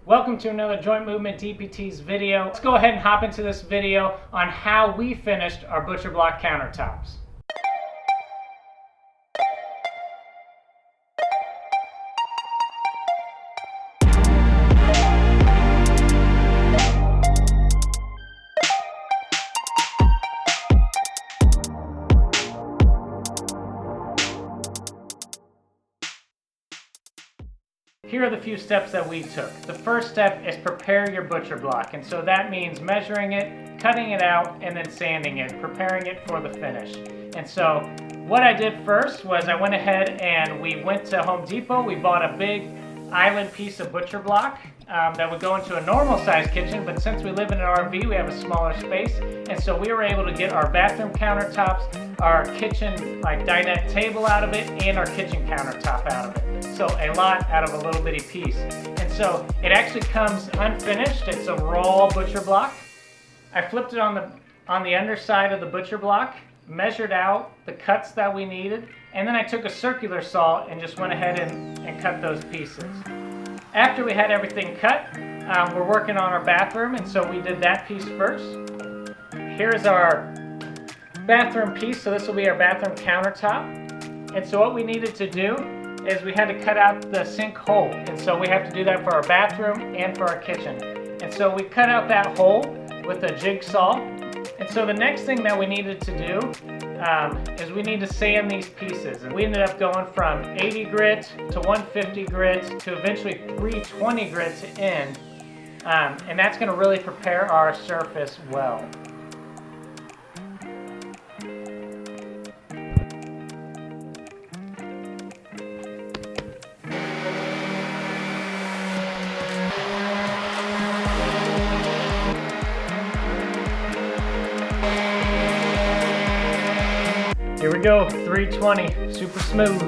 Welcome to another Joint Movement DPTs video. Let's go ahead and hop into this video on how we finished our butcher block countertops. Here are the few steps that we took. The first step is prepare your butcher block, and so that means measuring it, cutting it out, and then sanding it, preparing it for the finish. And so what I did first was I went ahead and we went to Home Depot. We bought a big island piece of butcher block that would go into a normal size kitchen, but since we live in an RV, we have a smaller space, and so we were able to get our bathroom countertops, our kitchen dinette table out of it, and our kitchen countertop out of it. So a lot out of a little bitty piece. And so it actually comes unfinished. It's a raw butcher block. I flipped it on the underside of the butcher block, measured out the cuts that we needed, and then I took a circular saw and just went ahead and cut those pieces. After we had everything cut, we're working on our bathroom, and so we did that piece first. Here's our bathroom piece, so this will be our bathroom countertop. And so what we needed to do is we had to cut out the sink hole, and so we have to do that for our bathroom and for our kitchen. And so we cut out that hole with a jigsaw. And so the next thing that we needed to do is we need to sand these pieces. And we ended up going from 80 grit to 150 grit to eventually 320 grit to end. And that's going to really prepare our surface well. Here we go, 320, super smooth.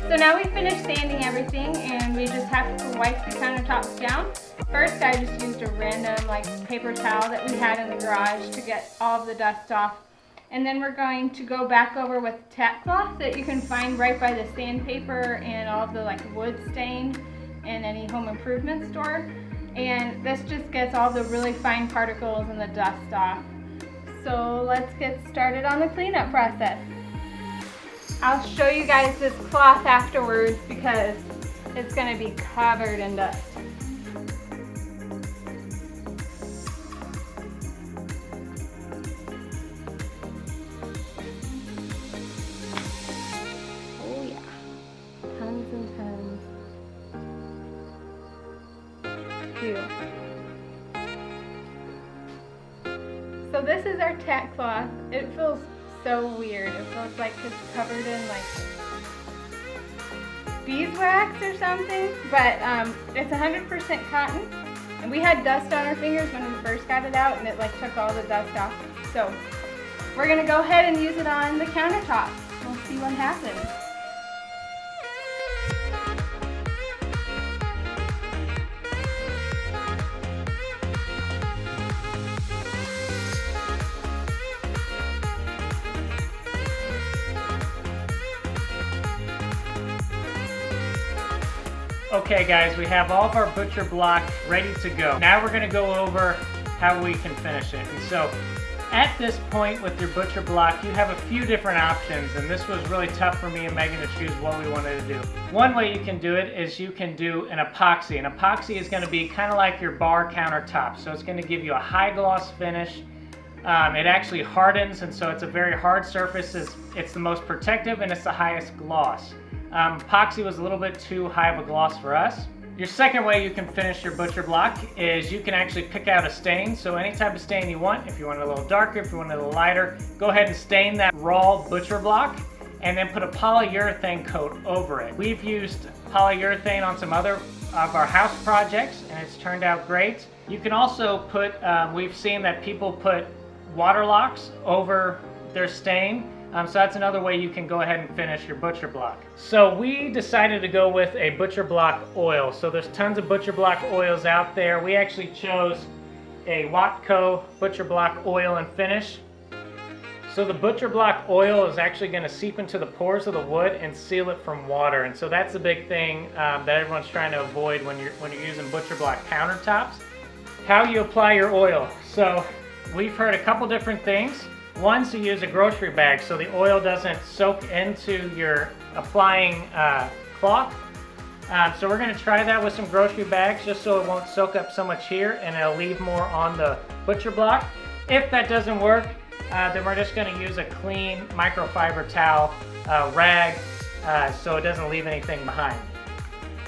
So now we finished sanding everything and we just have to wipe the countertops down. First I just used a random paper towel that we had in the garage to get all of the dust off. And then we're going to go back over with tack cloth that you can find right by the sandpaper and all of the wood stain in any home improvement store. And this just gets all the really fine particles and the dust off. So let's get started on the cleanup process. I'll show you guys this cloth afterwards because it's going to be covered in dust. Oh yeah, tons and tons. So this is our tack cloth. It feels so weird. It feels like it's covered in beeswax or something, but it's 100% cotton. And we had dust on our fingers when we first got it out, and it took all the dust off. So we're gonna go ahead and use it on the countertops. We'll see what happens. Okay guys, we have all of our butcher block ready to go. Now we're gonna go over how we can finish it. And so at this point with your butcher block, you have a few different options, and this was really tough for me and Megan to choose what we wanted to do. One way you can do it is you can do an epoxy. An epoxy is gonna be kind of like your bar countertop. So it's gonna give you a high gloss finish. It actually hardens, and so it's a very hard surface. It's the most protective and it's the highest gloss. Epoxy was a little bit too high of a gloss for us. Your second way you can finish your butcher block is you can actually pick out a stain. So any type of stain you want, if you want it a little darker, if you want it a little lighter, go ahead and stain that raw butcher block and then put a polyurethane coat over it. We've used polyurethane on some other of our house projects and it's turned out great. You can also put, we've seen that people put water locks over their stain. So that's another way you can go ahead and finish your butcher block. So we decided to go with a butcher block oil. So there's tons of butcher block oils out there. We actually chose a Watco butcher block oil and finish. So the butcher block oil is actually going to seep into the pores of the wood and seal it from water. And so that's the big thing that everyone's trying to avoid when you're using butcher block countertops. How you apply your oil. So we've heard a couple different things. One's to use a grocery bag so the oil doesn't soak into your applying cloth. So we're going to try that with some grocery bags just so it won't soak up so much here and it'll leave more on the butcher block. If that doesn't work, then we're just going to use a clean microfiber towel rag so it doesn't leave anything behind.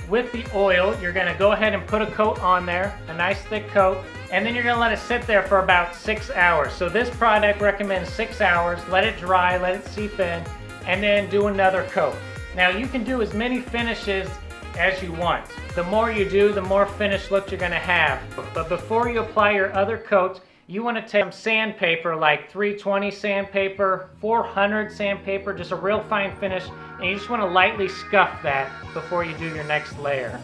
With the oil, you're going to go ahead and put a coat on there, a nice thick coat, and then you're going to let it sit there for about 6 hours. So this product recommends 6 hours. Let it dry, let it seep in, and then do another coat. Now you can do as many finishes as you want. The more you do, the more finished look you're going to have. But before you apply your other coats, you want to take some sandpaper, like 320 sandpaper, 400 sandpaper, just a real fine finish, and you just want to lightly scuff that before you do your next layer.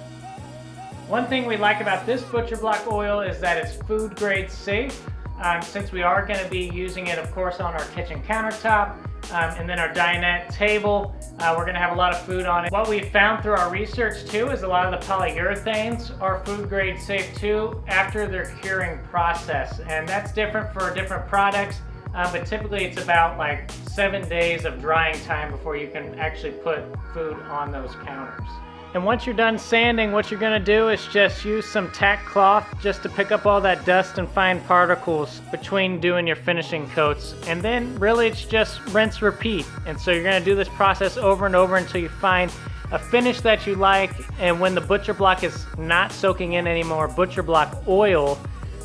One thing we like about this butcher block oil is that it's food grade safe, since we are going to be using it, of course, on our kitchen countertop, and then our dinette table. We're going to have a lot of food on it. What we found through our research too is a lot of the polyurethanes are food grade safe too after their curing process, and that's different for different products, but typically it's about like 7 days of drying time before you can actually put food on those counters. And once you're done sanding, what you're going to do is just use some tack cloth just to pick up all that dust and fine particles between doing your finishing coats. And then really it's just rinse, repeat. And so you're going to do this process over and over until you find a finish that you like. And when the butcher block is not soaking in anymore, butcher block oil,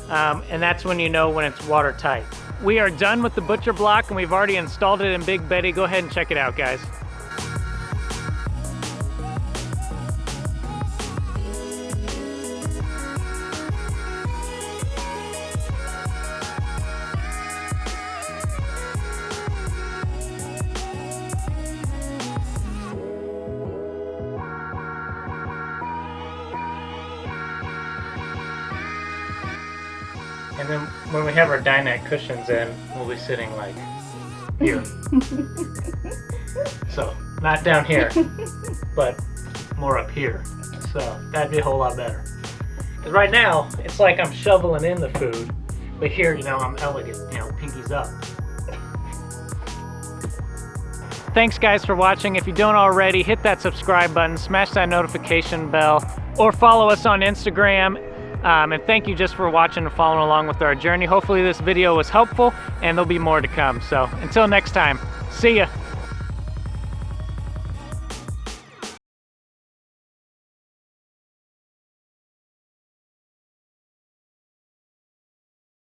and that's when you know when it's watertight. We are done with the butcher block and we've already installed it in Big Betty. Go ahead and check it out, guys. And then when we have our dinette cushions in, we'll be sitting like here. So, not down here, but more up here. So, that'd be a whole lot better. Because right now, it's like I'm shoveling in the food, but here, you know, I'm elegant, you know, pinkies up. Thanks guys for watching. If you don't already, hit that subscribe button, smash that notification bell, or follow us on Instagram. And thank you just for watching and following along with our journey. Hopefully this video was helpful and there'll be more to come. So until next time, see ya.